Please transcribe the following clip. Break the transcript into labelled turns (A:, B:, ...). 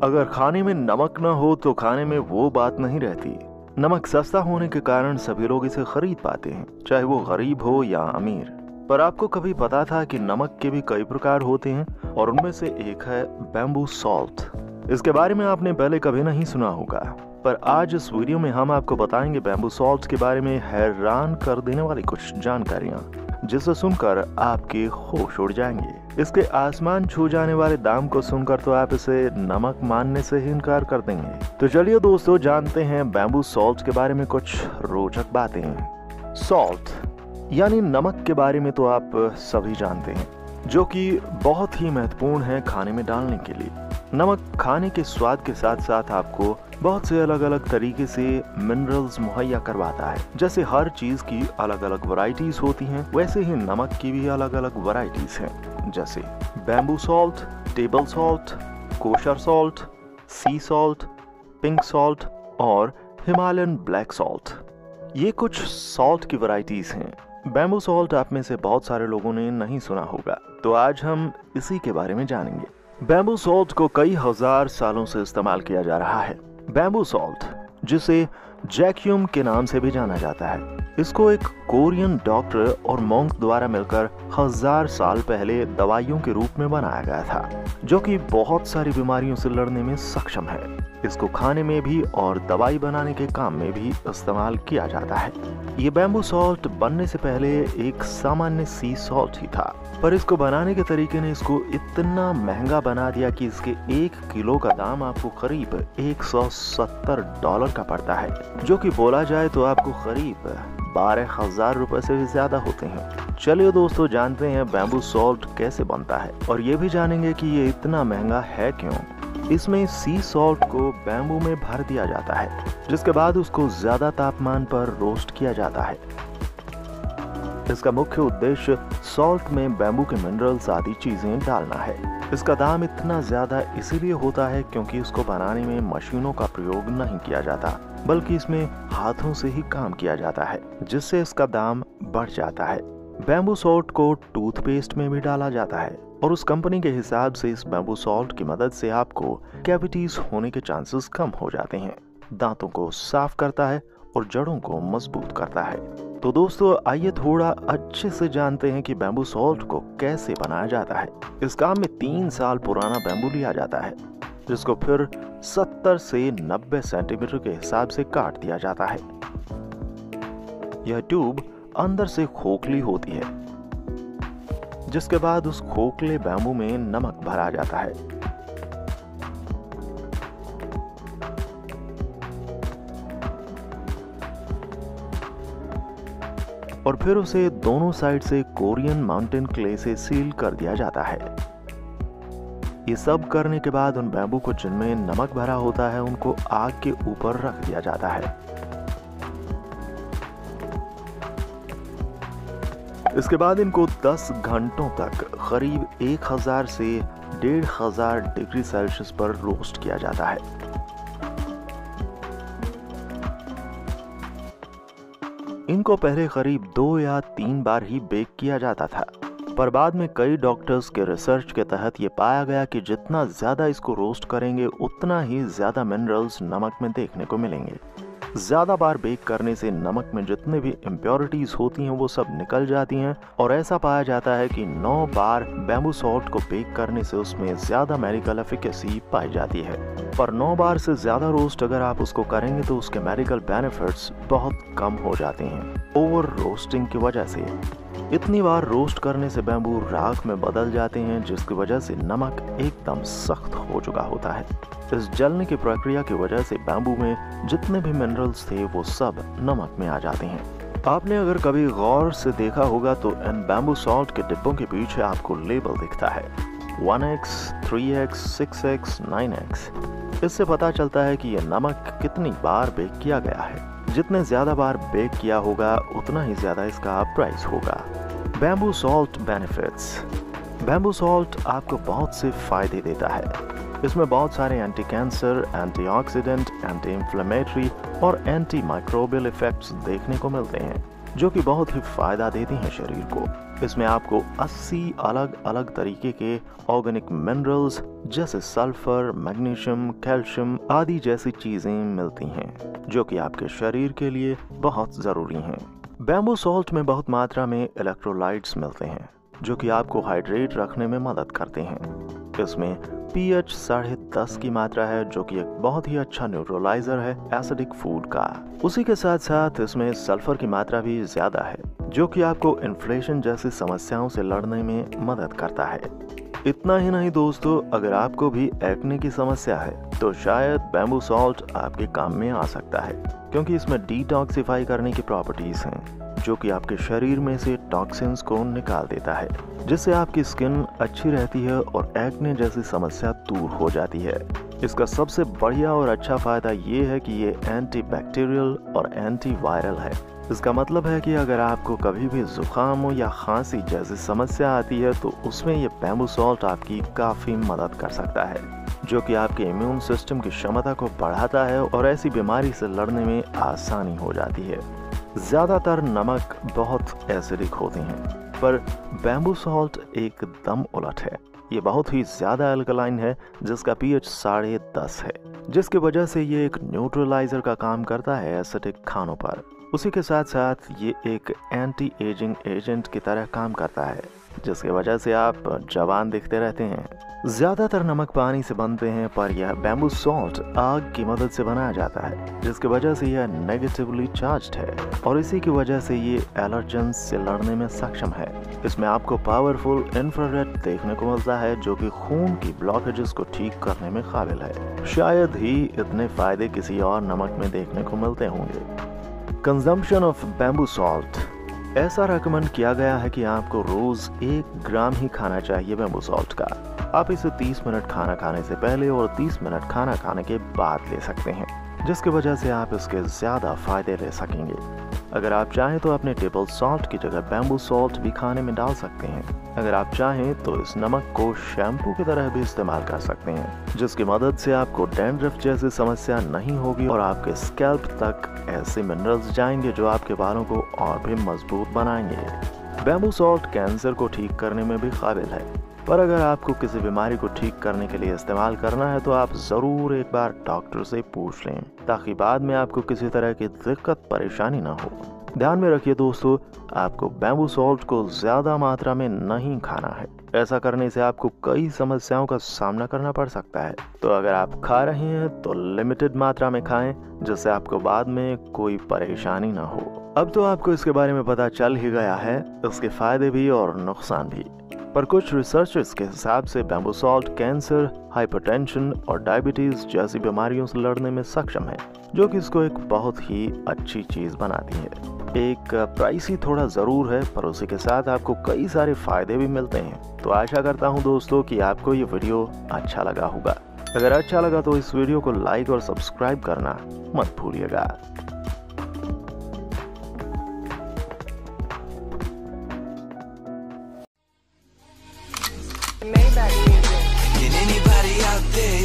A: अगर खाने में नमक न हो तो खाने में वो बात नहीं रहती। नमक सस्ता होने के कारण सभी लोग इसे खरीद पाते हैं, चाहे वो गरीब हो या अमीर। पर आपको कभी पता था कि नमक के भी कई प्रकार होते हैं और उनमें से एक है बैम्बू सॉल्ट। इसके बारे में आपने पहले कभी नहीं सुना होगा, पर आज इस वीडियो में हम आपको बताएंगे बैम्बू सॉल्ट के बारे में हैरान कर देने वाली कुछ जानकारियां, जिसे सुनकर आपके होश उड़ जाएंगे। इसके आसमान छू जाने वाले दाम को सुनकर तो आप इसे नमक मानने से ही इनकार कर देंगे। तो चलिए दोस्तों, जानते हैं बैम्बू सॉल्ट के बारे में कुछ रोचक बातें। सॉल्ट यानी नमक के बारे में तो आप सभी जानते हैं, जो कि बहुत ही महत्वपूर्ण है खाने में डालने के लिए। नमक खाने के स्वाद के साथ साथ आपको बहुत से अलग अलग तरीके से मिनरल्स मुहैया करवाता है। जैसे हर चीज की अलग अलग वैरायटीज होती हैं, वैसे ही नमक की भी अलग अलग वैरायटीज हैं। जैसे bamboo salt, table salt, kosher salt, सी सॉल्ट, पिंक सॉल्ट और हिमालयन ब्लैक सॉल्ट। ये कुछ सॉल्ट की वैरायटीज हैं। बैम्बू सॉल्ट आप में से बहुत सारे लोगों ने नहीं सुना होगा, तो आज हम इसी के बारे में जानेंगे। बैम्बू सॉल्ट को कई हजार सालों से इस्तेमाल किया जा रहा है। बैम्बू सॉल्ट, जिसे जैक्यूम के नाम से भी जाना जाता है, इसको एक कोरियन डॉक्टर और मॉन्क द्वारा मिलकर 1000 साल पहले दवाइयों के रूप में बनाया गया था, जो कि बहुत सारी बीमारियों से लड़ने में सक्षम है। इसको खाने में भी और दवाई बनाने के काम में भी इस्तेमाल किया जाता है। ये बैम्बू सॉल्ट बनने से पहले एक सामान्य सी सॉल्ट ही था, पर इसको बनाने के तरीके ने इसको इतना महंगा बना दिया कि इसके 1 किलो का दाम आपको करीब $170 का पड़ता है, जो कि बोला जाए तो आपको करीब 12,000 रुपए से भी ज्यादा होते हैं। चलिए दोस्तों, जानते हैं बैम्बू सॉल्ट कैसे बनता है और ये भी जानेंगे कि ये इतना महंगा है क्यों। इसमें सी सॉल्ट को बैम्बू में भर दिया जाता है, जिसके बाद उसको ज्यादा तापमान पर रोस्ट किया जाता है। इसका मुख्य उद्देश्य सॉल्ट में बैम्बू के मिनरल्स आदि चीजें डालना है। इसका दाम इतना ज्यादा इसीलिए होता है क्योंकि इसको बनाने में मशीनों का प्रयोग नहीं किया जाता, बल्कि इसमें हाथों से ही काम किया जाता है, जिससे इसका दाम बढ़ जाता है। बैम्बू सॉल्ट को टूथपेस्ट में भी डाला जाता है और उस कंपनी के हिसाब से इस बैम्बू सॉल्ट की मदद से आपको कैविटीज होने के चांसेस कम हो जाते हैं। दांतों को साफ करता है और जड़ों को मजबूत करता है। तो दोस्तों, आइए थोड़ा अच्छे से जानते हैं कि बैम्बू सॉल्ट को कैसे बनाया जाता है। इस काम में 3 साल पुराना बैम्बू लिया जाता है, जिसको फिर 70 से 90 सेंटीमीटर के हिसाब से काट दिया जाता है। यह ट्यूब अंदर से खोखली होती है, जिसके बाद उस खोखले बैम्बू में नमक भरा जाता है। और फिर उसे दोनों साइड से कोरियन माउंटेन क्ले से सील कर दिया जाता है। ये सब करने के बाद उन बैम्बू को जिनमें नमक भरा होता है, उनको आग के ऊपर रख दिया जाता है। इसके बाद इनको 10 घंटों तक करीब 1000 से 1500 डिग्री सेल्सियस पर रोस्ट किया जाता है। इनको पहले करीब 2 या 3 बार ही बेक किया जाता था, पर बाद में कई डॉक्टर्स के रिसर्च के तहत ये पाया गया कि जितना ज्यादा इसको रोस्ट करेंगे, उतना ही ज्यादा मिनरल्स नमक में देखने को मिलेंगे। ज्यादा बार बेक करने से नमक में जितने भी इम्प्योरिटीज होती हैं वो सब निकल जाती हैं, और ऐसा पाया जाता है कि 9 बार बैम्बू सॉल्ट को बेक करने से उसमें ज्यादा मेडिकल एफिकेसी पाई जाती है। पर 9 बार से ज्यादा रोस्ट अगर आप उसको करेंगे तो उसके मेडिकल बेनिफिट्स बहुत कम हो जाते हैं ओवर रोस्टिंग की वजह से। इतनी बार रोस्ट करने से बैम्बू राख में बदल जाते हैं, जिसकी वजह से नमक एकदम सख्त हो चुका होता है। इस जलने की प्रक्रिया की वजह से बैम्बू में जितने भी मिनरल्स थे वो सब नमक में आ जाते हैं। आपने अगर कभी गौर से देखा होगा तो इन बैम्बू सॉल्ट के डिब्बों के पीछे आपको लेबल दिखता है 1x, 3x, 6x, 9x। इससे पता चलता है कि यह नमक कितनी बार बेक किया गया है। जितने ज्यादा बार बेक किया होगा, उतना ही ज्यादा इसका प्राइस होगा। Bamboo salt benefits. Bamboo salt आपको बहुत से फायदे देता है। इसमें बहुत सारे anti cancer, antioxidant, anti inflammatory और एंटी माइक्रोबियल इफेक्ट्स देखने को मिलते हैं। जो कि बहुत ही फायदा देती हैं शरीर को। इसमें आपको 80 अलग अलग तरीके के ऑर्गेनिक मिनरल्स जैसे सल्फर, मैग्नीशियम, कैल्शियम आदि जैसी चीजें मिलती हैं, जो कि आपके शरीर के लिए बहुत जरूरी हैं। बैम्बू सॉल्ट में बहुत मात्रा में इलेक्ट्रोलाइट्स मिलते हैं, जो कि आपको हाइड्रेट रखने में मदद करते हैं। इसमें pH 10.5 की मात्रा है, जो कि एक बहुत ही अच्छा न्यूट्रलाइजर है एसिडिक फूड का। उसी के साथ साथ इसमें सल्फर की मात्रा भी ज्यादा है, जो कि आपको इन्फ्लेशन जैसी समस्याओं से लड़ने में मदद करता है। इतना ही नहीं दोस्तों, अगर आपको भी एक्ने की समस्या है तो शायद बैम्बू सॉल्ट आपके काम में आ सकता है, क्योंकि इसमें डिटॉक्सिफाई करने की प्रॉपर्टीज हैं, जो कि आपके शरीर में से टॉक्सिन्स को निकाल देता है, जिससे आपकी स्किन अच्छी रहती है और एक्ने जैसी समस्या दूर हो जाती है। इसका सबसे बढ़िया और अच्छा फायदा ये है कि ये एंटीबैक्टीरियल और एंटीवायरल है। इसका मतलब है कि अगर आपको कभी भी जुकाम हो या खांसी जैसी समस्या आती है तो उसमें ये बैम्बू सॉल्ट आपकी काफी मदद कर सकता है, जो कि आपके इम्यून सिस्टम की क्षमता को बढ़ाता है और ऐसी बीमारी से लड़ने में आसानी हो जाती है। ज्यादातर नमक बहुत एसिडिक होते हैं, पर बैम्बू सॉल्ट एकदम उलट है। ये बहुत ही ज्यादा अल्कलाइन है, जिसका pH 10.5 है, जिसकी वजह से ये एक न्यूट्रलाइजर का काम करता है एसिडिक खानों पर। उसी के साथ साथ ये एक एंटी एजिंग एजेंट की तरह काम करता है, जिसकी वजह से आप जवान दिखते रहते हैं। ज्यादातर नमक पानी से बनते हैं, पर यह बैम्बू सॉल्ट आग की मदद से बनाया जाता है, जिसकी वजह से यह नेगेटिवली चार्ज्ड है और इसी की वजह से ये एलर्जेंस से लड़ने में सक्षम है। इसमें आपको पावरफुल इंफ्रारेड देखने को मिलता है, जो कि खून की ब्लॉकेजेस को ठीक करने में काबिल है। शायद ही इतने फायदे किसी और नमक में देखने को मिलते होंगे। Consumption of bamboo salt. ऐसा रेकमेंड किया गया है कि आपको रोज 1 ग्राम ही खाना चाहिए बैम्बू सॉल्ट का। आप इसे 30 मिनट खाना खाने से पहले और 30 मिनट खाना खाने के बाद ले सकते हैं, जिसकी वजह से आप इसके ज्यादा फायदे ले सकेंगे। अगर आप चाहें तो अपने टेबल सॉल्ट की जगह बैम्बू सॉल्ट भी खाने में डाल सकते हैं। अगर आप चाहें तो इस नमक को शैम्पू की तरह भी इस्तेमाल कर सकते हैं, जिसकी मदद से आपको डैंड्रफ जैसी समस्या नहीं होगी और आपके स्कैल्प तक ऐसे मिनरल्स जाएंगे जो आपके बालों को और भी मजबूत बनाएंगे। बैम्बू सॉल्ट कैंसर को ठीक करने में भी काबिल है, पर अगर आपको किसी बीमारी को ठीक करने के लिए इस्तेमाल करना है तो आप जरूर एक बार डॉक्टर से पूछ लें, ताकि बाद में आपको किसी तरह की दिक्कत परेशानी ना हो। ध्यान में रखिए दोस्तों, आपको बैम्बू सॉल्ट को ज्यादा मात्रा में नहीं खाना है। ऐसा करने से आपको कई समस्याओं का सामना करना पड़ सकता है। तो अगर आप खा रहे हैं तो लिमिटेड मात्रा में खाएं, जिससे आपको बाद में कोई परेशानी ना हो। अब तो आपको इसके बारे में पता चल ही गया है, इसके फायदे भी और नुकसान भी। पर कुछ रिसर्चर्स के हिसाब से बैम्बू सॉल्ट कैंसर, हाइपरटेंशन और डायबिटीज जैसी बीमारियों से लड़ने में सक्षम है, जो कि इसको एक बहुत ही अच्छी चीज बनाती है। एक प्राइसी थोड़ा जरूर है, पर उसी के साथ आपको कई सारे फायदे भी मिलते हैं। तो आशा करता हूं दोस्तों कि आपको ये वीडियो अच्छा लगा होगा। अगर अच्छा लगा तो इस वीडियो को लाइक और सब्सक्राइब करना मत भूलिएगा।
B: Can anybody out there